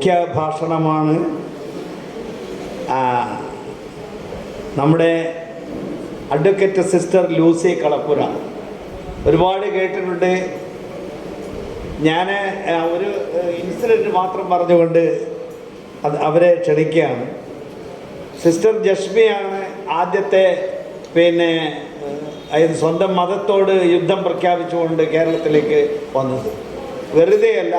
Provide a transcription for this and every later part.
മുഖ്യ ഭാഷണമാണ് നമ്മുടെ advocate sister Lucy കളപ്പുര. ഒരുപാട് കേട്ടിട്ടുണ്ട്. ഞാൻ ഒരു ഇൻസിഡൻറ്റ് മാത്രം പറഞ്ഞുകൊണ്ട് അവരെ ക്ഷണിക്കുകയാണ്. സിസ്റ്റർ ജഷ്മിയാണ് ആദ്യത്തെ സ്വന്തം മതത്തോട് യുദ്ധം പ്രഖ്യാപിച്ചുകൊണ്ട് കേരളത്തിലേക്ക് വന്നത്. വെറുതെയല്ല,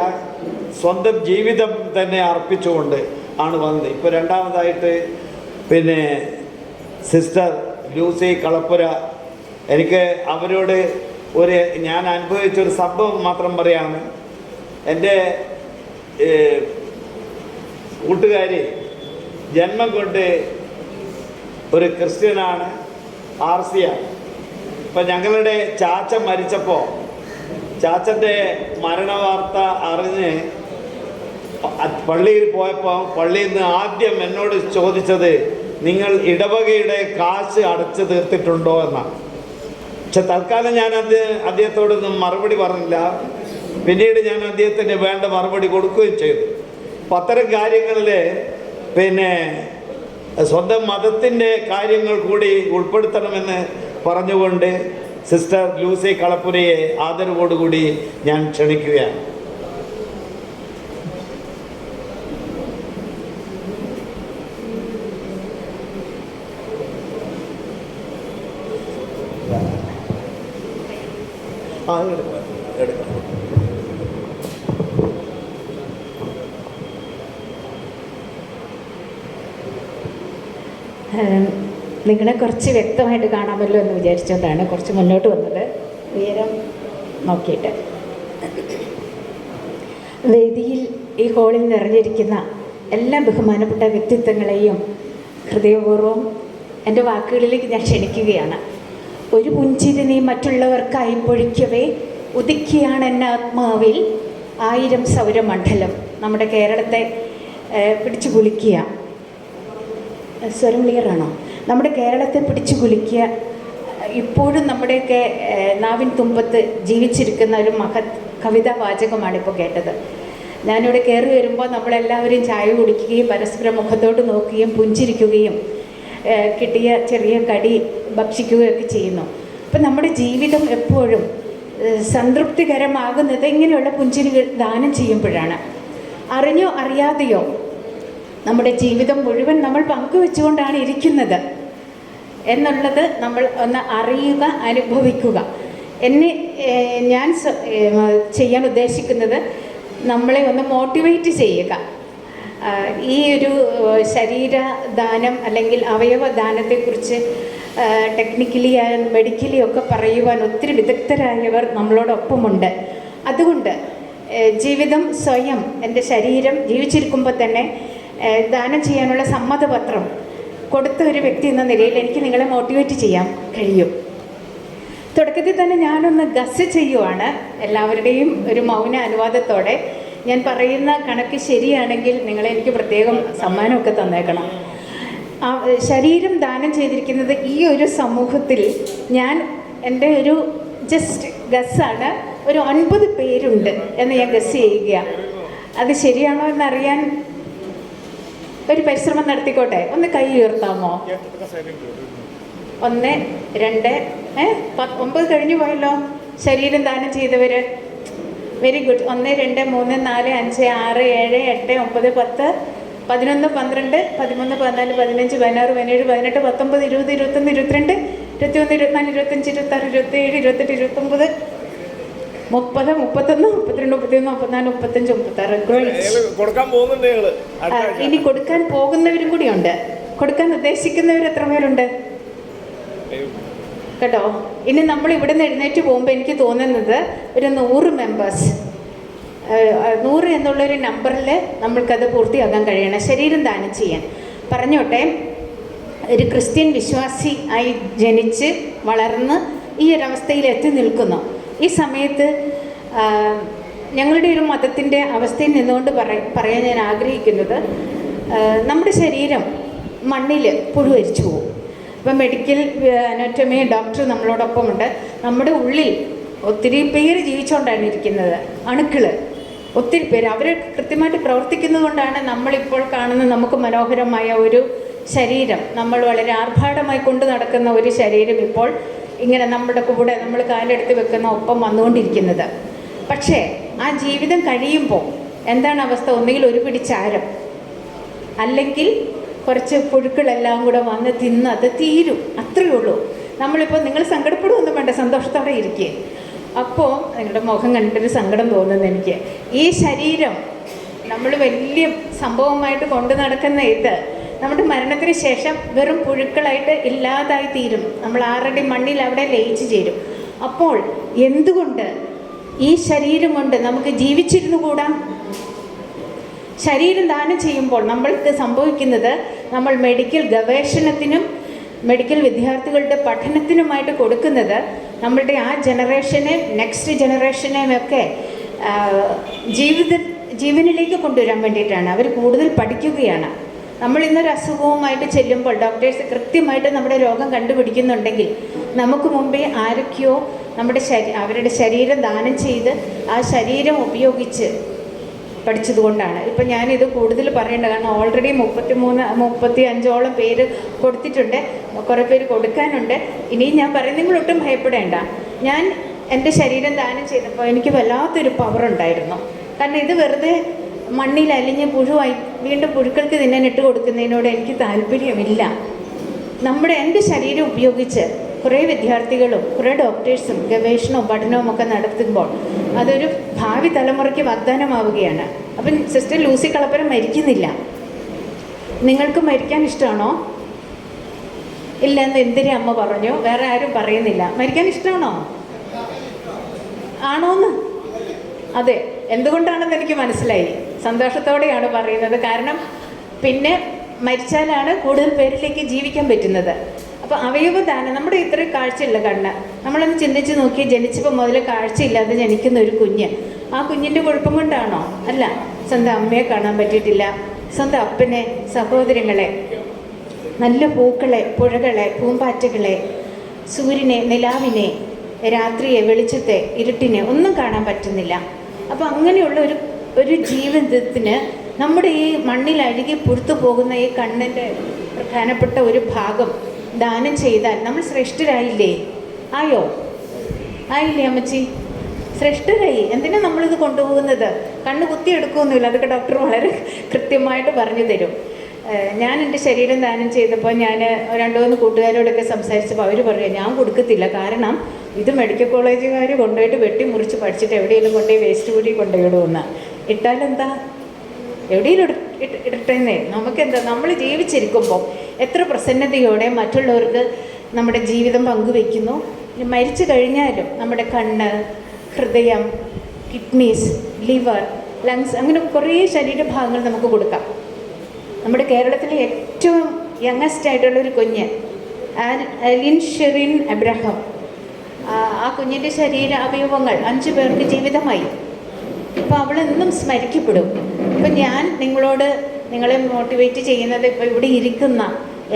സ്വന്തം ജീവിതം തന്നെ അർപ്പിച്ചുകൊണ്ട് ആണ് വന്നത്. ഇപ്പോൾ രണ്ടാമതായിട്ട് സിസ്റ്റർ ലൂസി കളപ്പുര. എനിക്ക് അവരോട് ഞാൻ അനുഭവിച്ചൊരു സംഭവം മാത്രം പറയാണ്. എൻ്റെ കൂട്ടുകാരി ജന്മം കൊണ്ട് ഒരു ക്രിസ്ത്യനാണ്, ആർസിയാണ്. ഇപ്പം ഞങ്ങളുടെ ചാച്ച മരിച്ചപ്പോൾ ചാച്ചൻ്റെ മരണവാർത്ത അറിഞ്ഞ് പള്ളിയിൽ പോയപ്പോൾ പള്ളിയിൽ നിന്ന് ആദ്യം എന്നോട് ചോദിച്ചത്, നിങ്ങൾ ഇടവകയുടെ കാശ് അടച്ചു തീർത്തിട്ടുണ്ടോ എന്നാണ്. പക്ഷെ തൽക്കാലം ഞാൻ അദ്ദേഹത്തോടൊന്നും മറുപടി പറഞ്ഞില്ല. പിന്നീട് ഞാൻ അദ്ദേഹത്തിന് വേണ്ട മറുപടി കൊടുക്കുകയും ചെയ്തു. അപ്പം അത്തരം കാര്യങ്ങളിൽ സ്വന്തം മതത്തിൻ്റെ കാര്യങ്ങൾ കൂടി ഉൾപ്പെടുത്തണമെന്ന് പറഞ്ഞുകൊണ്ട് സിസ്റ്റർ ലൂസി കളപ്പുരയെ ആദരവോടുകൂടി ഞാൻ ക്ഷണിക്കുകയാണ്. നിങ്ങളെ കുറച്ച് വ്യക്തമായിട്ട് കാണാമല്ലോ എന്ന് വിചാരിച്ചുകൊണ്ടാണ് കുറച്ച് മുന്നോട്ട് വന്നത്, ഉയരം നോക്കിയിട്ട്. വേദിയിൽ ഈ ഹാളിൽ നിറഞ്ഞിരിക്കുന്ന എല്ലാ ബഹുമാനപ്പെട്ട വ്യക്തിത്വങ്ങളെയും ഹൃദയപൂർവ്വം എൻ്റെ വാക്കുകളിലേക്ക് ഞാൻ ക്ഷണിക്കുകയാണ്. ഒരു പുഞ്ചിരി നീ മറ്റുള്ളവർക്കായി പൊഴിക്കവേ ഉദിക്കുകയാണ് എന്നെ ആത്മാവിൽ 1000 സൗരമണ്ഡലം. നമ്മുടെ കേരളത്തെ പിടിച്ചു കുലുക്കുക. സ്വരം ക്ലിയറാണോ? നമ്മുടെ കേരളത്തെ പിടിച്ചു കുലുക്കുക. ഇപ്പോഴും നമ്മുടെയൊക്കെ നാവിൻ തുമ്പത്ത് ജീവിച്ചിരിക്കുന്ന ഒരു മഹത് കവിതാ വാചകമാണ് ഇപ്പോൾ കേട്ടത്. ഞാനിവിടെ കയറി വരുമ്പോൾ നമ്മളെല്ലാവരും ചായ കുടിക്കുകയും പരസ്പരം മുഖത്തോട്ട് നോക്കുകയും പുഞ്ചിരിക്കുകയും കിട്ടിയ ചെറിയ കടി ഭക്ഷിക്കുകയൊക്കെ ചെയ്യുന്നു. അപ്പം നമ്മുടെ ജീവിതം എപ്പോഴും സംതൃപ്തികരമാകുന്നത് ഇങ്ങനെയുള്ള പുഞ്ചിരികൾ ദാനം ചെയ്യുമ്പോഴാണ്. അറിഞ്ഞോ അറിയാതെയോ നമ്മുടെ ജീവിതം മുഴുവൻ നമ്മൾ പങ്കുവെച്ചുകൊണ്ടാണ് ഇരിക്കുന്നത് എന്നുള്ളത് നമ്മൾ ഒന്ന് അറിയുക, അനുഭവിക്കുക. ഞാൻ ചെയ്യാൻ ഉദ്ദേശിക്കുന്നത് നമ്മളെ ഒന്ന് മോട്ടിവേറ്റ് ചെയ്യുക. ഈ ഒരു ശരീരദാനം അല്ലെങ്കിൽ അവയവദാനത്തെക്കുറിച്ച് ടെക്നിക്കലി മെഡിക്കലി ഒക്കെ പറയുവാൻ ഒത്തിരി വിദഗ്ധരായവർ നമ്മളോടൊപ്പമുണ്ട്. അതുകൊണ്ട് ജീവിതം സ്വയം, എൻ്റെ ശരീരം ജീവിച്ചിരിക്കുമ്പോൾ തന്നെ ദാനം ചെയ്യാനുള്ള സമ്മതപത്രം കൊടുത്ത ഒരു വ്യക്തി എന്ന നിലയിൽ എനിക്ക് നിങ്ങളെ മോട്ടിവേറ്റ് ചെയ്യാൻ കഴിയും. തുടക്കത്തിൽ തന്നെ ഞാനൊന്ന് ഗസ് ചെയ്യുവാണ്, എല്ലാവരുടെയും ഒരു മൗന അനുവാദത്തോടെ. ഞാൻ പറയുന്ന കണക്ക് ശരിയാണെങ്കിൽ നിങ്ങളെനിക്ക് പ്രത്യേകം സമ്മാനമൊക്കെ തന്നേക്കണം. ശരീരം ദാനം ചെയ്തിരിക്കുന്നത് ഈ ഒരു സമൂഹത്തിൽ ഞാൻ എൻ്റെ ഒരു ജസ്റ്റ് ഗസ്സാണ്, ഒരു 9 പേരുണ്ട് എന്ന് ഞാൻ ഗസ് ചെയ്യുക. അത് ശരിയാണോ എന്നറിയാൻ ഒരു പരിശ്രമം നടത്തിക്കോട്ടെ. ഒന്ന് കൈ ഉയർത്താമോ? 1, 2, 9 കഴിഞ്ഞു പോയല്ലോ ശരീരം ദാനം ചെയ്തവർ. Very good. 1, 2, 3, 4, 5, 6, 7, 8, 9, 10, 11, 12, 13, 14, 15, 16, 17, 18, 19, 20, 21, 22, 23, 24, 25, 26, 27, 28, 29, 30, 31, 32, 33, 34, 35, 36. ഇനി കൊടുക്കാൻ പോകുന്നവരും കൂടിയുണ്ട്. കൊടുക്കാൻ ഉദ്ദേശിക്കുന്നവർ എത്ര പേരുണ്ട് കേട്ടോ? ഇനി നമ്മൾ ഇവിടെ നിന്ന് എഴുന്നേറ്റ് പോകുമ്പോൾ എനിക്ക് തോന്നുന്നത് ഒരു 100 മെമ്പേഴ്സ്, 100 എന്നുള്ളൊരു നമ്പറിൽ നമ്മൾക്കത് പൂർത്തിയാക്കാൻ കഴിയണം ശരീരം ദാനം ചെയ്യാൻ. പറഞ്ഞോട്ടെ, ഒരു ക്രിസ്ത്യൻ വിശ്വാസി ആയി ജനിച്ച് വളർന്ന് ഈ ഒരവസ്ഥയിൽ എത്തി നിൽക്കുന്നു. ഈ സമയത്ത് ഞങ്ങളുടെ ഒരു മതത്തിൻ്റെ അവസ്ഥയിൽ നിന്നുകൊണ്ട് പറയാൻ ഞാൻ ആഗ്രഹിക്കുന്നത്, നമ്മുടെ ശരീരം മണ്ണിൽ പുഴുവരിച്ചു പോകും. ഇപ്പം മെഡിക്കൽ അനോട്ടമി ഡോക്ടർ നമ്മളോടൊപ്പമുണ്ട്. നമ്മുടെ ഉള്ളിൽ ഒത്തിരി പേര് ജീവിച്ചുകൊണ്ടാണ് ഇരിക്കുന്നത്. അണുക്കൾ ഒത്തിരി പേര് അവർ കൃത്യമായിട്ട് പ്രവർത്തിക്കുന്നത് കൊണ്ടാണ് നമ്മളിപ്പോൾ കാണുന്ന നമുക്ക് മനോഹരമായ ഒരു ശരീരം, നമ്മൾ വളരെ ആർഭാടമായി കൊണ്ട് നടക്കുന്ന ഒരു ശരീരം ഇപ്പോൾ ഇങ്ങനെ നമ്മുടെ കൂടെ നമ്മൾ കാലെടുത്ത് വെക്കുന്ന ഒപ്പം വന്നുകൊണ്ടിരിക്കുന്നത്. പക്ഷേ ആ ജീവിതം കഴിയുമ്പോൾ എന്താണ് അവസ്ഥ? ഒന്നുകിൽ ഒരു പിടിച്ചാരം, അല്ലെങ്കിൽ കുറച്ച് പുഴുക്കളെല്ലാം കൂടെ വന്ന് തിന്ന് അത് തീരും. അത്രയേ ഉള്ളൂ. നമ്മളിപ്പോൾ നിങ്ങൾ സങ്കടപ്പെടുകയൊന്നും വേണ്ട, സന്തോഷത്തോടെ ഇരിക്കുക. അപ്പോൾ നിങ്ങളുടെ മുഖം കണ്ടിട്ടൊരു സങ്കടം തോന്നുന്നു എനിക്ക്. ഈ ശരീരം നമ്മൾ വലിയ സംഭവമായിട്ട് കൊണ്ടു നടക്കുന്ന ഇത് നമ്മുടെ മരണത്തിന് ശേഷം വെറും പുഴുക്കളായിട്ട് ഇല്ലാതായി തീരും. നമ്മൾ ആറടി മണ്ണിൽ അവിടെ ലയിച്ചു ചേരും. അപ്പോൾ എന്തുകൊണ്ട് ഈ ശരീരം കൊണ്ട് നമുക്ക് ജീവിച്ചിരുന്നു കൂടാ? ശരീരം ദാനം ചെയ്യുമ്പോൾ നമ്മൾക്ക് സംഭവിക്കുന്നത്, നമ്മൾ മെഡിക്കൽ ഗവേഷണത്തിനും മെഡിക്കൽ വിദ്യാർത്ഥികളുടെ പഠനത്തിനുമായിട്ട് കൊടുക്കുന്നത് നമ്മളുടെ ആ ജനറേഷനെ, നെക്സ്റ്റ് ജനറേഷനെയൊക്കെ ജീവനിലേക്ക് കൊണ്ടുവരാൻ വേണ്ടിയിട്ടാണ്. അവർ കൂടുതൽ പഠിക്കുകയാണ്. നമ്മൾ ഇന്നൊരു അസുഖവുമായിട്ട് ചെല്ലുമ്പോൾ ഡോക്ടേഴ്സ് കൃത്യമായിട്ട് നമ്മുടെ രോഗം കണ്ടുപിടിക്കുന്നുണ്ടെങ്കിൽ നമുക്ക് മുമ്പേ ആരൊക്കെയോ അവരുടെ ശരീരം ദാനം ചെയ്ത് ആ ശരീരം ഉപയോഗിച്ച് പഠിച്ചതുകൊണ്ടാണ്. ഇപ്പം ഞാനിത് കൂടുതൽ പറയേണ്ട, കാരണം ഓൾറെഡി 35ഓളം പേര് കൊടുത്തിട്ടുണ്ട്, കുറേ പേര് കൊടുക്കാനുണ്ട്. ഇനിയും ഞാൻ പറയും, നിങ്ങളൊട്ടും ഭയപ്പെടേണ്ട. ഞാൻ എൻ്റെ ശരീരം ദാനം ചെയ്തപ്പോൾ എനിക്ക് വല്ലാത്തൊരു പവറുണ്ടായിരുന്നു. കാരണം ഇത് വെറുതെ മണ്ണിൽ അലിഞ്ഞ് പുഴുവായി വീണ്ടും പുഴുക്കൾക്ക് തിന്നാൻ ഇട്ട് കൊടുക്കുന്നതിനോട് എനിക്ക് താല്പര്യമില്ല. എൻ്റെ ശരീരം ഉപയോഗിച്ച് കുറേ വിദ്യാർത്ഥികളും കുറേ ഡോക്ടേഴ്സും ഗവേഷണവും പഠനവും ഒക്കെ നടത്തുമ്പോൾ അതൊരു ഭാവി തലമുറയ്ക്ക് വാഗ്ദാനമാവുകയാണ്. അപ്പം സിസ്റ്റർ ലൂസി കളപ്പുര മരിക്കുന്നില്ല. നിങ്ങൾക്ക് മരിക്കാൻ ഇഷ്ടമാണോ? ഇല്ല എന്ന് എന്തിനാ അമ്മ പറഞ്ഞു, വേറെ ആരും പറയുന്നില്ല. മരിക്കാൻ ഇഷ്ടമാണോ? ആണോന്ന്? അതെ. എന്തുകൊണ്ടാണെന്ന് എനിക്ക് മനസ്സിലായി. സന്തോഷത്തോടെയാണ് പറയുന്നത്. കാരണം പിന്നെ മരിച്ചാലാണ് കൂടുതൽ പേരിലേക്ക് ജീവിക്കാൻ പറ്റുന്നത്. അപ്പോൾ അവയവദാനം, നമ്മുടെ ഇത്രയും കാഴ്ചയില്ല കണ്ണ്, നമ്മളൊന്ന് ചിന്തിച്ച് നോക്കി, ജനിച്ചപ്പോൾ മുതൽ കാഴ്ചയില്ലാതെ ജനിക്കുന്ന ഒരു കുഞ്ഞ്, ആ കുഞ്ഞിൻ്റെ കുഴപ്പം കൊണ്ടാണോ? അല്ല. സ്വന്തം അമ്മയെ കാണാൻ പറ്റിയിട്ടില്ല, സ്വന്തം അപ്പനെ, സഹോദരങ്ങളെ, നല്ല പൂക്കളെ, പുഴകളെ, പൂമ്പാറ്റകളെ, സൂര്യനെ, നിലാവിനെ, രാത്രിയെ, വെളിച്ചത്തെ, ഇരുട്ടിനെ ഒന്നും കാണാൻ പറ്റുന്നില്ല. അപ്പോൾ അങ്ങനെയുള്ള ഒരു ജീവിതത്തിന് നമ്മുടെ ഈ മണ്ണിൽ അഴുകി പുറത്തു പോകുന്ന ഈ കണ്ണിൻ്റെ പ്രധാനപ്പെട്ട ഒരു ഭാഗം ദാനം ചെയ്താൽ നമ്മൾ ശ്രേഷ്ഠരായില്ലേ? ആയില്ലേ അമ്മച്ചി? ശ്രേഷ്ഠരായി. എന്തിനാണ് നമ്മളിത് കൊണ്ടുപോകുന്നത്? കണ്ണ് കുത്തിയെടുക്കുകയൊന്നുമില്ല. അതൊക്കെ ഡോക്ടർ വളരെ കൃത്യമായിട്ട് പറഞ്ഞു തരും. ഞാൻ എൻ്റെ ശരീരം ദാനം ചെയ്തപ്പോൾ ഞാൻ 2-3 കൂട്ടുകാരോടൊക്കെ സംസാരിച്ചപ്പോൾ അവർ പറയുക, ഞാൻ കൊടുക്കത്തില്ല. കാരണം ഇത് മെഡിക്കൽ കോളേജുകാർ കൊണ്ടുപോയിട്ട് വെട്ടിമുറിച്ച് പഠിച്ചിട്ട് എവിടെയെങ്കിലും കൊണ്ടുപോയി വേസ്റ്റ് കൂടി കൊണ്ടുപോയിടുമെന്ന്. ഇട്ടാലെന്താ? എവിടെയെങ്കിലും ഇടട്ടേന്നേ. നമുക്കെന്താ? നമ്മൾ ജീവിച്ചിരിക്കുമ്പോൾ എത്ര പ്രസന്നതയോടെ മറ്റുള്ളവർക്ക് നമ്മുടെ ജീവിതം പങ്കുവയ്ക്കുന്നു. മരിച്ചു കഴിഞ്ഞാലും നമ്മുടെ കണ്ണ്, ഹൃദയം, കിഡ്നീസ്, ലിവർ, ലങ്സ്, അങ്ങനെ കുറേ ശരീരഭാഗങ്ങൾ നമുക്ക് കൊടുക്കാം. നമ്മുടെ കേരളത്തിലെ ഏറ്റവും യങ്ങസ്റ്റ് ആയിട്ടുള്ളൊരു കുഞ്ഞ് അലിൻ ഷെറിൻ എബ്രഹാം, ആ കുഞ്ഞിൻ്റെ അവയവങ്ങൾ 5 പേർക്ക് ജീവിതമായി. അപ്പോൾ അവളെന്നും സ്മരിക്കപ്പെടും. ഇപ്പം ഞാൻ നിങ്ങളെ മോട്ടിവേറ്റ് ചെയ്യുന്നത്, ഇപ്പോൾ ഇവിടെ ഇരിക്കുന്ന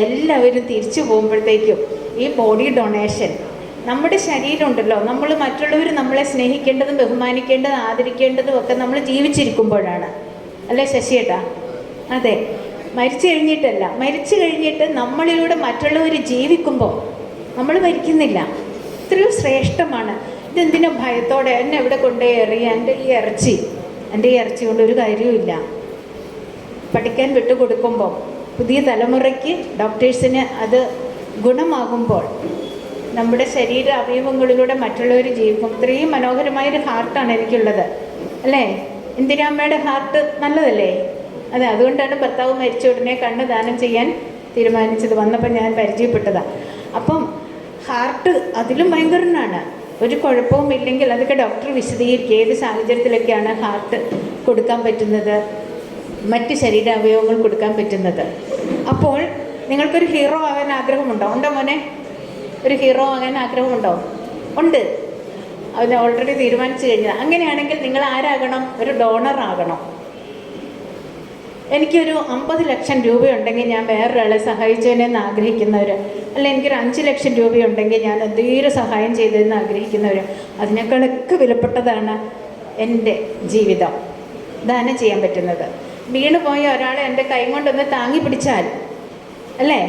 എല്ലാവരും തിരിച്ചു പോകുമ്പോഴത്തേക്കും ഈ ബോഡി ഡൊണേഷൻ, നമ്മുടെ ശരീരം ഉണ്ടല്ലോ, നമ്മൾ മറ്റുള്ളവർ നമ്മളെ സ്നേഹിക്കേണ്ടതും ബഹുമാനിക്കേണ്ടതും ആദരിക്കേണ്ടതും ഒക്കെ നമ്മൾ ജീവിച്ചിരിക്കുമ്പോഴാണ്. അല്ലേ ശശിയേട്ടാ? അതെ. മരിച്ചു കഴിഞ്ഞിട്ടല്ല, മരിച്ചു കഴിഞ്ഞിട്ട് നമ്മളിലൂടെ മറ്റുള്ളവർ ജീവിക്കുമ്പോൾ നമ്മൾ മരിക്കുന്നില്ല. എത്രയോ ശ്രേഷ്ഠമാണ്. ഇതെന്തിനാ ഭയത്തോടെ എന്നെ എവിടെ കൊണ്ടുപോയി എറിയുക? എൻ്റെ ഈ ഇറച്ചി കൊണ്ട് ഒരു കാര്യവുമില്ല. പഠിക്കാൻ വിട്ടുകൊടുക്കുമ്പോൾ പുതിയ തലമുറയ്ക്ക് ഡോക്ടേഴ്സിന് അത് ഗുണമാകുമ്പോൾ നമ്മുടെ ശരീര അവയവങ്ങളിലൂടെ മറ്റുള്ളവർ ജീവിക്കും. ഇത്രയും മനോഹരമായൊരു ഹാർട്ടാണ് എനിക്കുള്ളത്, അല്ലേ? ഇന്ദിരാമ്മയുടെ ഹാർട്ട് നല്ലതല്ലേ? അതെ. അതുകൊണ്ടാണ് ഭർത്താവ് മരിച്ച ഉടനെ കണ്ണ് ദാനം ചെയ്യാൻ തീരുമാനിച്ചത്. വന്നപ്പോൾ ഞാൻ പരിചയപ്പെട്ടതാണ്. അപ്പം ഹാർട്ട് അതിലും ഭയങ്കരനാണ്. ഒരു കുഴപ്പവും ഇല്ലെങ്കിൽ അതൊക്കെ ഡോക്ടർ വിശദീകരിക്കുക, ഏത് സാഹചര്യത്തിലൊക്കെയാണ് ഹാർട്ട് കൊടുക്കാൻ പറ്റുന്നത്, മറ്റ് ശരീരാവയവങ്ങൾ കൊടുക്കാൻ പറ്റുന്നത്. അപ്പോൾ നിങ്ങൾക്കൊരു ഹീറോ ആകാൻ ആഗ്രഹമുണ്ടോ? ഉണ്ടോ മോനെ? ഒരു ഹീറോ ആകാൻ ആഗ്രഹമുണ്ടോ? ഉണ്ട്. അത് ഓൾറെഡി തീരുമാനിച്ചു കഴിഞ്ഞാൽ. അങ്ങനെയാണെങ്കിൽ നിങ്ങൾ ആരാകണം? ഒരു ഡോണർ ആകണം. എനിക്കൊരു 50 ലക്ഷം രൂപയുണ്ടെങ്കിൽ ഞാൻ വേറൊരാളെ സഹായിച്ചതിനെന്ന് ആഗ്രഹിക്കുന്നവർ, അല്ല എനിക്കൊരു 5 ലക്ഷം രൂപയുണ്ടെങ്കിൽ ഞാൻ എന്തെങ്കിലും സഹായം ചെയ്തതെന്ന് ആഗ്രഹിക്കുന്നവർ, അതിനേക്കാളൊക്കെ വിലപ്പെട്ടതാണ് എൻ്റെ ജീവിതം. ദാനം ചെയ്യാൻ പറ്റുന്നത്. വീണ് പോയ ഒരാളെ എൻ്റെ കൈ കൊണ്ടൊന്ന് താങ്ങി പിടിച്ചാൽ, അല്ലേ,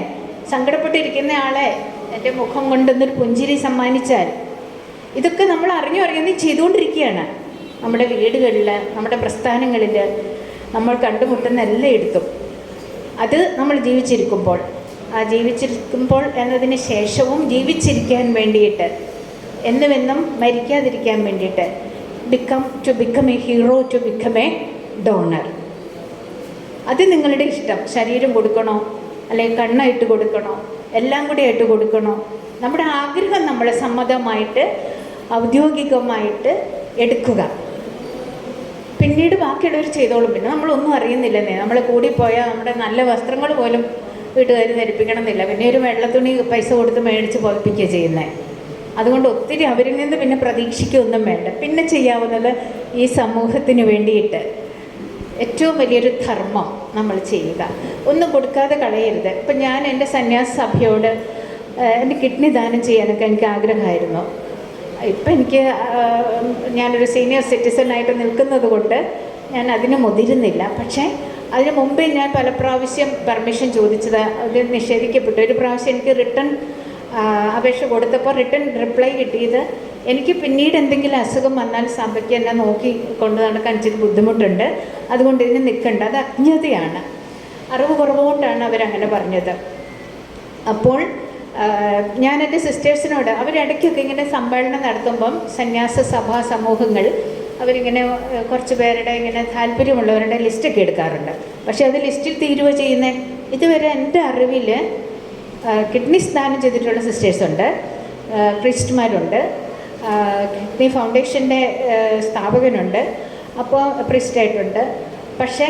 സങ്കടപ്പെട്ടിരിക്കുന്ന ആളെ എൻ്റെ മുഖം കൊണ്ടൊന്നൊരു പുഞ്ചിരി സമ്മാനിച്ചാൽ, ഇതൊക്കെ നമ്മൾ അറിഞ്ഞ് ചെയ്തുകൊണ്ടിരിക്കുകയാണ്. നമ്മുടെ വീടുകളിൽ, നമ്മുടെ പ്രസ്ഥാനങ്ങളിൽ നമ്മൾ കണ്ടുമുട്ടുന്ന എല്ലായിടത്തും. അത് നമ്മൾ ജീവിച്ചിരിക്കുമ്പോൾ, ആ ജീവിച്ചിരിക്കുമ്പോൾ എന്നതിന് ശേഷവും ജീവിച്ചിരിക്കാൻ വേണ്ടിയിട്ട്, എന്നുമെന്നും മരിക്കാതിരിക്കാൻ വേണ്ടിയിട്ട് become a hero, to become a donor. അത് നിങ്ങളുടെ ഇഷ്ടം. ശരീരം കൊടുക്കണോ, അല്ലെങ്കിൽ കണ്ണായിട്ട് കൊടുക്കണോ, എല്ലാം കൂടി ആയിട്ട് കൊടുക്കണോ, നമ്മുടെ ആഗ്രഹം നമ്മൾ സമ്മതമായിട്ട് ഔദ്യോഗികമായിട്ട് എടുക്കുക. പിന്നീട് ബാക്കിയുള്ളവർ ചെയ്തോളും. പിന്നെ നമ്മളൊന്നും അറിയുന്നില്ലെന്നേ. നമ്മൾ കൂടിപ്പോയാൽ നമ്മുടെ നല്ല വസ്ത്രങ്ങൾ പോലും വീട്ടുകാർ ധരിപ്പിക്കണം എന്നില്ല. പിന്നെ ഒരു വെള്ളത്തുണി പൈസ കൊടുത്ത് മേടിച്ച് പുതപ്പിക്കുക ചെയ്യുന്നത്. അതുകൊണ്ട് ഒത്തിരി അവരിൽ നിന്ന് പിന്നെ പ്രതീക്ഷിക്കുകയൊന്നും വേണ്ട. പിന്നെ ചെയ്യാവുന്നത് ഈ സമൂഹത്തിന് വേണ്ടിയിട്ട് ഏറ്റവും വലിയൊരു ധർമ്മം നമ്മൾ ചെയ്യുക. ഒന്നും കൊടുക്കാതെ കളയരുത്. ഇപ്പം ഞാൻ എൻ്റെ സന്യാസ സഭയോട് എൻ്റെ കിഡ്നി ദാനം ചെയ്യാനൊക്കെ എനിക്ക് ആഗ്രഹമായിരുന്നു. ഇപ്പം എനിക്ക് ഞാനൊരു സീനിയർ സിറ്റിസണായിട്ട് നിൽക്കുന്നത് കൊണ്ട് ഞാൻ അതിന് മുതിരുന്നില്ല. പക്ഷേ അതിന് മുമ്പേ ഞാൻ പല പ്രാവശ്യം പെർമിഷൻ ചോദിച്ചത്, അത് നിഷേധിക്കപ്പെട്ടു. ഒരു പ്രാവശ്യം എനിക്ക് റിട്ടേൺ അപേക്ഷ കൊടുത്തപ്പോൾ റിട്ടേൺ റിപ്ലൈ കിട്ടിയത്, എനിക്ക് പിന്നീട് എന്തെങ്കിലും അസുഖം വന്നാൽ സഭയ്ക്ക് എന്നെ നോക്കി കൊണ്ട് നടക്കാൻ ഇച്ചിരി ബുദ്ധിമുട്ടുണ്ട്, അതുകൊണ്ട് ഇതിന് നിൽക്കണ്ട, അത് അജ്ഞതയാണ്, അറിവ് കുറവുകൊണ്ടാണ് അവരങ്ങനെ പറഞ്ഞത്. അപ്പോൾ ഞാൻ എൻ്റെ സിസ്റ്റേഴ്സിനോട്, അവരിടയ്ക്കൊക്കെ ഇങ്ങനെ സമ്മേളനം നടത്തുമ്പം സന്യാസ സഭാ സമൂഹങ്ങൾ അവരിങ്ങനെ കുറച്ച് പേരുടെ ഇങ്ങനെ താല്പര്യമുള്ളവരുടെ ലിസ്റ്റൊക്കെ എടുക്കാറുണ്ട്. പക്ഷേ അത് ലിസ്റ്റിൽ തീരുവ ചെയ്യുന്നത്. ഇതുവരെ എൻ്റെ അറിവിൽ കിഡ്നി ദാനം ചെയ്തിട്ടുള്ള സിസ്റ്റേഴ്സുണ്ട്, പ്രീസ്റ്റ്മാരുണ്ട്, കിഡ്നി ഫൗണ്ടേഷൻ്റെ സ്ഥാപകനുണ്ട്, അപ്പോൾ പ്രീസ്റ്റായിട്ടുണ്ട്. പക്ഷേ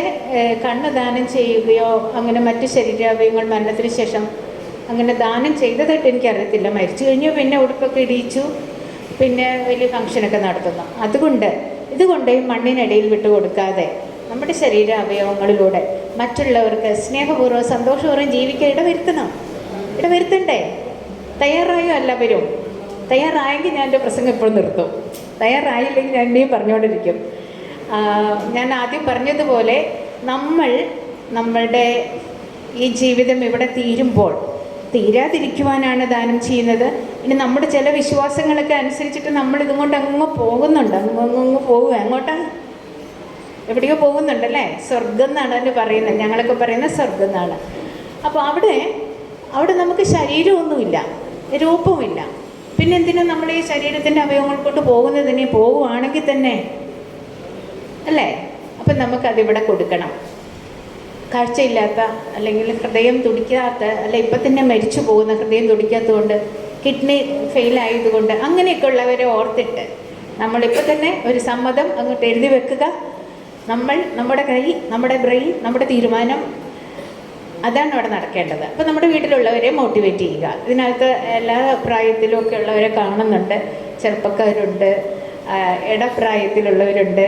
കണ്ണ് ദാനം ചെയ്യുകയോ അങ്ങനെ മറ്റ് ശരീരാവയവങ്ങൾ മരണത്തിന് ശേഷം അങ്ങനെ ദാനം ചെയ്തതായിട്ട് എനിക്കറിയത്തില്ല. മരിച്ചു കഴിഞ്ഞു പിന്നെ ഉടുപ്പൊക്കെ ഇടിയിച്ചു, പിന്നെ വലിയ ഫംഗ്ഷനൊക്കെ നടത്തുന്നു. അതുകൊണ്ട് ഇതുകൊണ്ട് മണ്ണിനിടയിൽ വിട്ടുകൊടുക്കാതെ നമ്മുടെ ശരീര അവയവങ്ങളിലൂടെ മറ്റുള്ളവർക്ക് സ്നേഹപൂർവ്വം സന്തോഷപൂർവ്വം ജീവിക്കാൻ ഇടവരുത്തണ്ടേ? തയ്യാറായോ എല്ലാവരും? തയ്യാറായെങ്കിൽ ഞാൻ എൻ്റെ പ്രസംഗം ഇപ്പോഴും നിർത്തും. തയ്യാറായില്ലെങ്കിൽ ഞാൻ ഇനിയും പറഞ്ഞുകൊണ്ടിരിക്കും. ഞാൻ ആദ്യം പറഞ്ഞതുപോലെ നമ്മളുടെ ഈ ജീവിതം ഇവിടെ തീരാതിരിക്കുവാനാണ് ദാനം ചെയ്യുന്നത്. ഇനി നമ്മുടെ ചില വിശ്വാസങ്ങളൊക്കെ അനുസരിച്ചിട്ട് നമ്മൾ ഇതുകൊണ്ട് അങ്ങ് പോകുന്നുണ്ട്, അങ്ങ് പോവുക. എങ്ങോട്ടാണ്? എവിടെയോ പോകുന്നുണ്ടല്ലേ? സ്വർഗം എന്നാണ് അതിന് പറയുന്നത്. ഞങ്ങളൊക്കെ പറയുന്നത് സ്വർഗം എന്നാണ്. അപ്പോൾ അവിടെ നമുക്ക് ശരീരമൊന്നുമില്ല, രൂപവുമില്ല. പിന്നെ എന്തിനാ നമ്മൾ ഈ ശരീരത്തിൻ്റെ അവയവങ്ങൾ കൊണ്ട് പോകുന്നതിനെ? പോവുകയാണെങ്കിൽ തന്നെ അല്ലേ? അപ്പം നമുക്കതിവിടെ കൊടുക്കണം. കാഴ്ചയില്ലാത്ത, അല്ലെങ്കിൽ ഹൃദയം തുടിക്കാത്ത, അല്ല ഇപ്പം തന്നെ മരിച്ചു പോകുന്ന, ഹൃദയം തുടിക്കാത്തതുകൊണ്ട്, കിഡ്നി ഫെയിലായതുകൊണ്ട്, അങ്ങനെയൊക്കെ ഉള്ളവരെ ഓർത്തിട്ട് നമ്മളിപ്പോൾ തന്നെ ഒരു സമ്മതം അങ്ങോട്ട് എഴുതി വെക്കുക. നമ്മുടെ കൈ, നമ്മുടെ ബ്രെയിൻ, നമ്മുടെ തീരുമാനം, അതാണ് അവിടെ നടക്കേണ്ടത്. അപ്പോൾ നമ്മുടെ വീട്ടിലുള്ളവരെ മോട്ടിവേറ്റ് ചെയ്യുക. ഇതിനകത്ത് എല്ലാ പ്രായത്തിലും ഒക്കെ ഉള്ളവരെ കാണുന്നുണ്ട്. ചെറുപ്പക്കാരുണ്ട്, ഇടപ്രായത്തിലുള്ളവരുണ്ട്,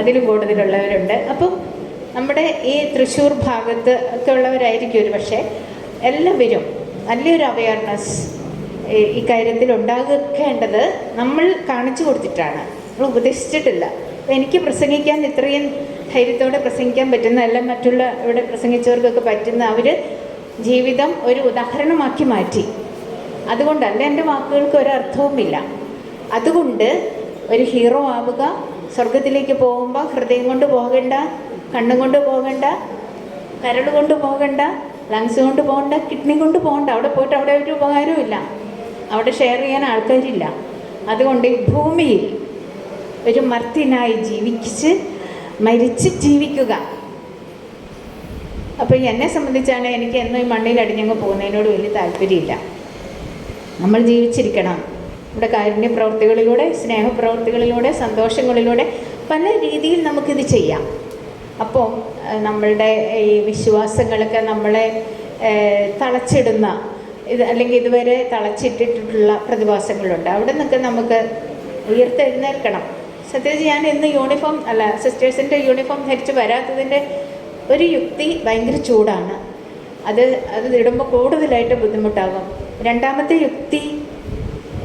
അതിലും കൂടുതലുള്ളവരുണ്ട്. അപ്പം നമ്മുടെ ഈ തൃശ്ശൂർ ഭാഗത്ത് ഒക്കെ ഉള്ളവരായിരിക്കും ഒരു പക്ഷേ. എല്ലാവരും നല്ലൊരു അവയർനെസ് ഈ കാര്യത്തിൽ ഉണ്ടാകേണ്ടത് നമ്മൾ കാണിച്ചു കൊടുത്തിട്ടാണ്, നമ്മൾ ഉപദേശിച്ചിട്ടില്ല. അപ്പോൾ എനിക്ക് പ്രസംഗിക്കാൻ ഇത്രയും ധൈര്യത്തോടെ പ്രസംഗിക്കാൻ പറ്റുന്നതല്ല, മറ്റുള്ള ഇവിടെ പ്രസംഗിച്ചവർക്കൊക്കെ പറ്റുന്ന അവർ ജീവിതം ഒരു ഉദാഹരണമാക്കി മാറ്റി. അതുകൊണ്ടല്ല എൻ്റെ വാക്കുകൾക്ക് ഒരർത്ഥവുമില്ല. അതുകൊണ്ട് ഒരു ഹീറോ ആവുക. സ്വർഗത്തിലേക്ക് പോകുമ്പോൾ ഹൃദയം കൊണ്ട് പോകണ്ട, കണ്ണും കൊണ്ട് പോകണ്ട, കരൾ കൊണ്ട് പോകണ്ട, ലങ്സ് കൊണ്ട് പോകണ്ട, കിഡ്നി കൊണ്ട് പോകണ്ട. അവിടെ പോയിട്ട് അവിടെ ഒരു ഉപകാരവുമില്ല, അവിടെ ഷെയർ ചെയ്യാൻ ആൾക്കാരില്ല. അതുകൊണ്ട് ഈ ഭൂമിയിൽ ഒരു മർത്യനായി മരിച്ച് ജീവിക്കുക. അപ്പോൾ എന്നെ സംബന്ധിച്ചാണ് എനിക്ക് എന്നും ഈ മണ്ണിൽ അടിഞ്ഞങ്ങ് പോകുന്നതിനോട് വലിയ താല്പര്യമില്ല. നമ്മൾ ജീവിച്ചിരിക്കണം. നമ്മുടെ കാരുണ്യ പ്രവൃത്തികളിലൂടെ, സ്നേഹപ്രവൃത്തികളിലൂടെ, സന്തോഷങ്ങളിലൂടെ പല രീതിയിൽ നമുക്കിത് ചെയ്യാം. അപ്പോൾ നമ്മളുടെ ഈ വിശ്വാസങ്ങളൊക്കെ നമ്മളെ തളച്ചിടുന്ന അല്ലെങ്കിൽ ഇതുവരെ തളച്ചിട്ടിട്ടുള്ള പ്രതിഭാസങ്ങളുണ്ട്. അവിടെ നിന്നൊക്കെ നമുക്ക് ഉയർത്തെഴുന്നേൽക്കണം. സത്യത്തിൽ ഞാൻ ഇന്ന് സിസ്റ്റേഴ്സിൻ്റെ യൂണിഫോം ധരിച്ച് വരാത്തതിൻ്റെ ഒരു യുക്തി ഭയങ്കര ചൂടാണ്. അത് ഇടുമ്പോൾ കൂടുതലായിട്ട് ബുദ്ധിമുട്ടാകും.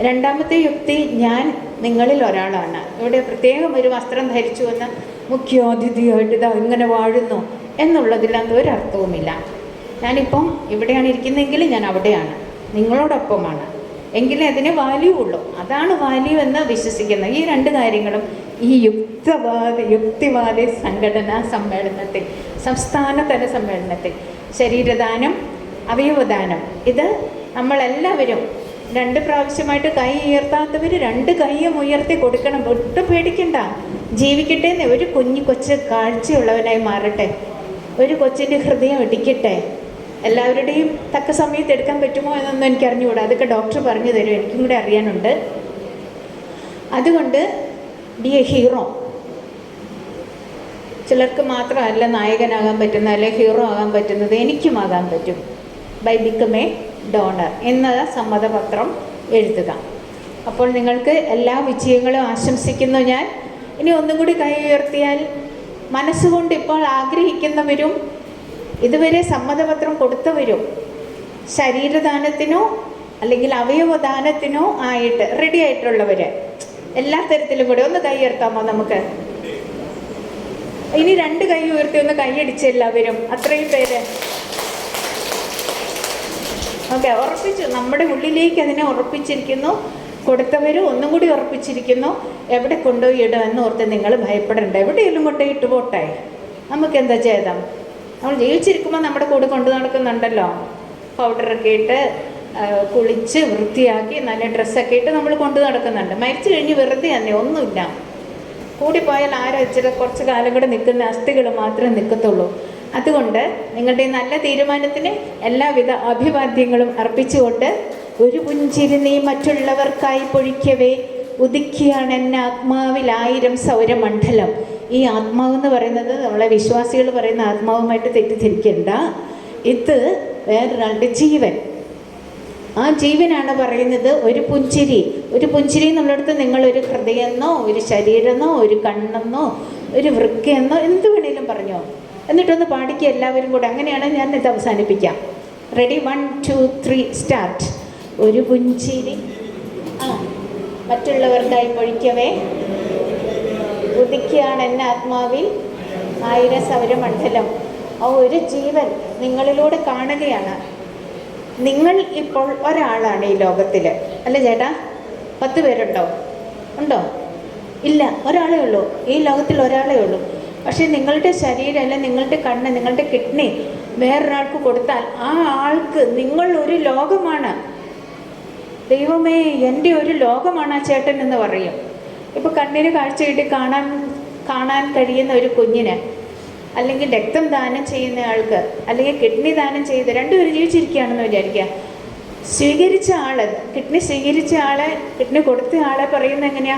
രണ്ടാമത്തെ യുക്തി ഞാൻ നിങ്ങളിൽ ഒരാളാണ്. ഇവിടെ പ്രത്യേകം ഒരു വസ്ത്രം ധരിച്ചു എന്ന് മുഖ്യാതിഥിയായിട്ട് ഇതാ ഇങ്ങനെ വാഴുന്നു എന്നുള്ളതിലൊന്നും ഒരർത്ഥവുമില്ല. ഞാനിപ്പം ഇവിടെയാണ് ഇരിക്കുന്നതെങ്കിൽ ഞാൻ അവിടെയാണ്, നിങ്ങളോടൊപ്പമാണ്, എങ്കിലേ അതിന് വാല്യൂ ഉള്ളൂ. അതാണ് വാല്യൂ എന്ന് വിശ്വസിക്കുന്നത്. ഈ രണ്ട് കാര്യങ്ങളും ഈ യുക്തിവാദി സംഘടനാ സമ്മേളനത്തിൽ, സംസ്ഥാനതല സമ്മേളനത്തിൽ, ശരീരദാനം, അവയവദാനം, ഇത് നമ്മളെല്ലാവരും 2 പ്രാവശ്യമായിട്ട് കൈ ഉയർത്താത്തവർ 2 കൈയും ഉയർത്തി കൊടുക്കണം. ഒട്ടും പേടിക്കണ്ട, ജീവിക്കട്ടെ. ഒരു കൊച്ച് കാഴ്ചയുള്ളവനായി മാറട്ടെ, ഒരു കൊച്ചിൻ്റെ ഹൃദയം ഇടിക്കട്ടെ. എല്ലാവരുടെയും തക്ക സമയത്ത് എടുക്കാൻ പറ്റുമോ എന്നൊന്നും എനിക്ക് അറിഞ്ഞുകൂടാ, അതൊക്കെ ഡോക്ടർ പറഞ്ഞു തരും, എനിക്കും കൂടെ അറിയാനുണ്ട്. അതുകൊണ്ട് ബി എ ഹീറോ. ചിലർക്ക് മാത്രമല്ല നായകനാകാൻ പറ്റുന്ന, അല്ലെ ഹീറോ ആകാൻ പറ്റുന്നത്, എനിക്കും ആകാൻ പറ്റും. ബൈ ബിക്കം എ ഡോണർ എന്ന സമ്മതപത്രം എഴുതുക. അപ്പോൾ നിങ്ങൾക്ക് എല്ലാ വിജയങ്ങളും ആശംസിക്കുന്നു ഞാൻ. ഇനി ഒന്നും കൂടി കൈ ഉയർത്തിയാൽ മനസ്സുകൊണ്ട് ഇപ്പോൾ ആഗ്രഹിക്കുന്നവരും ഇതുവരെ സമ്മതപത്രം കൊടുത്തവരും ശരീരദാനത്തിനോ അല്ലെങ്കിൽ അവയവദാനത്തിനോ ആയിട്ട് റെഡി ആയിട്ടുള്ളവർ എല്ലാ തരത്തിലും കൂടെ ഒന്ന് കൈ ഉയർത്താമോ നമുക്ക്? ഇനി 2 കൈ ഉയർത്തി ഒന്ന് കൈയടിച്ച് എല്ലാവരും, അത്രയും പേര്. ഓക്കെ, ഉറപ്പിച്ചു, നമ്മുടെ ഉള്ളിലേക്ക് അതിനെ ഉറപ്പിച്ചിരിക്കുന്നു. കൊടുത്തവരും ഒന്നും കൂടി ഉറപ്പിച്ചിരിക്കുന്നു. എവിടെ കൊണ്ടുപോയി ഇടുമെന്ന് ഓർത്ത് നിങ്ങൾ ഭയപ്പെടേണ്ട, എവിടെയെങ്കിലും കൊണ്ടുപോയി ഇട്ട് പോട്ടെ, നമുക്കെന്താ ചെയ്താൽ. നമ്മൾ ജീവിച്ചിരിക്കുമ്പോൾ നമ്മുടെ കൂടെ കൊണ്ടു നടക്കുന്നുണ്ടല്ലോ, പൗഡറൊക്കെ ഇട്ട് കുളിച്ച് വൃത്തിയാക്കി നല്ല ഡ്രസ്സൊക്കെ ഇട്ട് നമ്മൾ കൊണ്ടു നടക്കുന്നുണ്ട്. മരിച്ചു കഴിഞ്ഞ് വെറുതെ തന്നെ ഒന്നുമില്ല. കൂടിപ്പോയാൽ ഇച്ചിരി കുറച്ച് കാലം കൂടെ നിൽക്കുന്ന അസ്ഥികൾ മാത്രമേ നിൽക്കത്തുള്ളൂ. അതുകൊണ്ട് നിങ്ങളുടെ നല്ല തീരുമാനത്തിന് എല്ലാവിധ അഭിവാദ്യങ്ങളും അർപ്പിച്ചുകൊണ്ട്, ഒരു പുഞ്ചിരി നീ മറ്റുള്ളവർക്കായി പൊഴിക്കവേ ഉദിക്കുകയാണ് എന്നെ ആത്മാവിൽ 1000 സൗരമണ്ഡലം. ഈ ആത്മാവെന്ന് പറയുന്നത് നമ്മളെ വിശ്വാസികൾ പറയുന്ന ആത്മാവുമായിട്ട് തെറ്റിദ്ധരിക്കേണ്ട. ഇത് വേറൊരാളുടെ ജീവൻ. ആ ജീവനാണ് പറയുന്നത് ഒരു പുഞ്ചിരി. ഒരു പുഞ്ചിരി എന്നുള്ളിടത്ത് നിങ്ങളൊരു ഹൃദയമെന്നോ ഒരു ശരീരമെന്നോ ഒരു കണ്ണെന്നോ ഒരു വൃക്കയെന്നോ എന്ത് വേണേലും പറഞ്ഞോ. എന്നിട്ടൊന്ന് പാടിക്കുക എല്ലാവരും കൂടെ. അങ്ങനെയാണ് ഞാൻ ഇത് അവസാനിപ്പിക്കാം. Ready, 1 2 3 start. ഒരു പുഞ്ചിരി മറ്റുള്ളവർക്കായി പൊഴിക്കവേ ഉദിക്കുകയാണ് എന്നെ ആത്മാവിൽ 1000 സൗരമണ്ഡലം. ആ ഒരു ജീവൻ നിങ്ങളിലൂടെ കാണുകയാണ്. നിങ്ങൾ ഇപ്പോൾ ഒരാളാണ് ഈ ലോകത്തിൽ, അല്ലേ ചേട്ടാ? 10 പേരുണ്ടോ? ഉണ്ടോ? ഇല്ല, ഒരാളേ ഉള്ളൂ. ഈ ലോകത്തിൽ ഒരാളേ ഉള്ളൂ. പക്ഷേ നിങ്ങളുടെ ശരീരം, അല്ല നിങ്ങളുടെ കണ്ണ്, നിങ്ങളുടെ കിഡ്നി വേറൊരാൾക്ക് കൊടുത്താൽ ആ ആൾക്ക് നിങ്ങൾ ഒരു ലോകമാണ്. ദൈവമേ, എൻ്റെ ഒരു ലോകമാണ് ആ ചേട്ടൻ എന്ന് പറയും. ഇപ്പോൾ കണ്ണിന് കാഴ്ച കിട്ടി കാണാൻ കഴിയുന്ന ഒരു കുഞ്ഞിന്, അല്ലെങ്കിൽ രക്തം ദാനം ചെയ്യുന്ന ആൾക്ക്, അല്ലെങ്കിൽ കിഡ്നി ദാനം ചെയ്ത് 2 പേര് ജീവിച്ചിരിക്കുകയാണെന്ന് വിചാരിക്കുക. സ്വീകരിച്ച ആൾ, കിഡ്നി സ്വീകരിച്ച ആളെ, കിഡ്നി കൊടുത്ത ആളെ പറയുന്നത് എങ്ങനെയാ?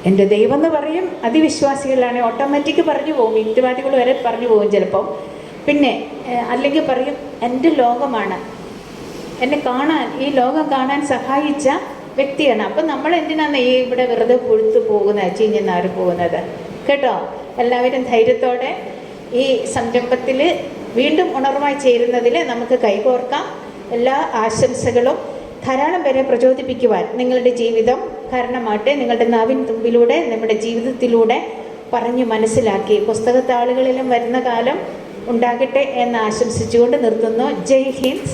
എൻ്റെ ദൈവം എന്ന് പറയും. അതിവിശ്വാസികളാണ് ഓട്ടോമാറ്റിക് പറഞ്ഞു പോകും, യുക്തിവാദികൾ വരെ പറഞ്ഞു പോകും ചിലപ്പം. പിന്നെ അല്ലെങ്കിൽ പറയും എൻ്റെ ലോകമാണ്, എന്നെ കാണാൻ, ഈ ലോകം കാണാൻ സഹായിച്ച വ്യക്തിയാണ്. അപ്പം നമ്മൾ എന്തിനാണ് ഈ ഇവിടെ വെറുതെ പുഴുത്തു പോകുന്നത്, ചീഞ്ഞെന്നാറ് പോകുന്നത്? കേട്ടോ, എല്ലാവരും ധൈര്യത്തോടെ ഈ സംരംഭത്തിൽ വീണ്ടും ഉണർവായി ചേരുന്നതിൽ നമുക്ക് കൈകോർക്കാം. എല്ലാ ആശംസകളും ധാരാളം പേരെ പ്രചോദിപ്പിക്കുവാൻ നിങ്ങളുടെ ജീവിതം കാരണമാട്ടെ. നിങ്ങളുടെ നാവിൻ തുമ്പിലൂടെ, നമ്മുടെ ജീവിതത്തിലൂടെ പറഞ്ഞ് മനസ്സിലാക്കി പുസ്തകത്താളുകളിലും വരുന്ന കാലം ഉണ്ടാകട്ടെ എന്ന് ആശംസിച്ചുകൊണ്ട് നിർത്തുന്നു. ജയ് ഹിന്ദ്.